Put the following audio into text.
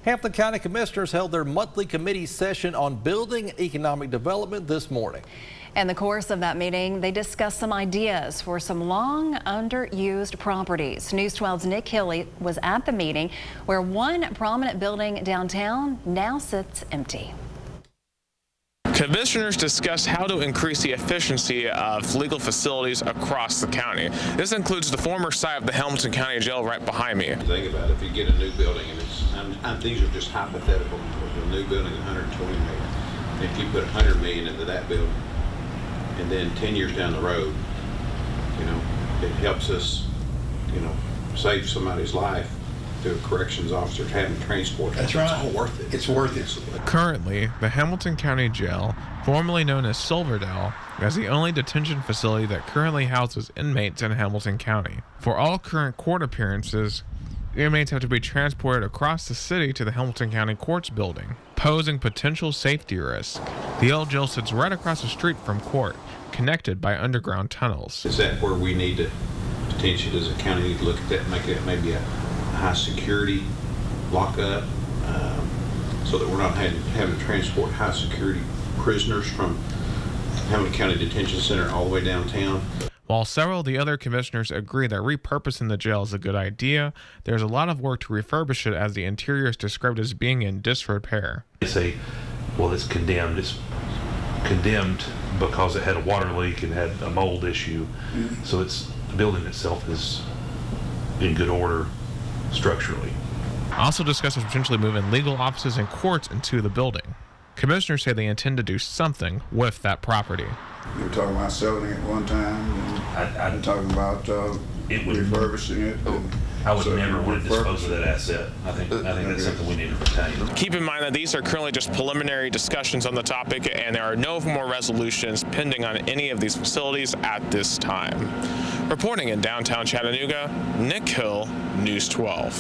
Hampton County Commissioners held their monthly committee session on building and economic development this morning. In the course of that meeting, they discussed some ideas for some long underused properties. News 12's Nick Hill was at the meeting where one prominent building downtown now sits empty. Commissioners discussed how to increase the efficiency of legal facilities across the county. This includes the former site of the Hamilton County Jail right behind me. Think about it, if you get a new building, and these are just hypothetical, a new building, 120 million. If you put 100 million into that building, and then 10 years down the road, it helps us, save somebody's life through a corrections officer having transport. That's right. It's all worth it. It's worth it. Currently, the Hamilton County Jail, formerly known as Silverdale, is the only detention facility that currently houses inmates in Hamilton County. For all current court appearances, inmates have to be transported across the city to the Hamilton County Courts building, posing potential safety risk. The old jail sits right across the street from court, connected by underground tunnels. Is that where we need to, potentially, as a county, need to look at that and make it maybe a high security lockup, so that we're not having to transport high security prisoners from Hamilton County Detention Center all the way downtown? While several of the other commissioners agree that repurposing the jail is a good idea, there's a lot of work to refurbish it, as the interior is described as being in disrepair. They say, well, it's condemned. It's condemned because it had a water leak and had a mold issue. So the building itself is in good order structurally. Also discusses potentially moving legal offices and courts into the building. Commissioners say they intend to do something with that property. You were talking about selling it one time, and I'm talking about refurbishing it. I would never want to dispose of that asset. I think that's something we need to retain. Keep in mind that these are currently just preliminary discussions on the topic, and there are no more resolutions pending on any of these facilities at this time. Reporting in downtown Chattanooga, Nick Hill, News 12.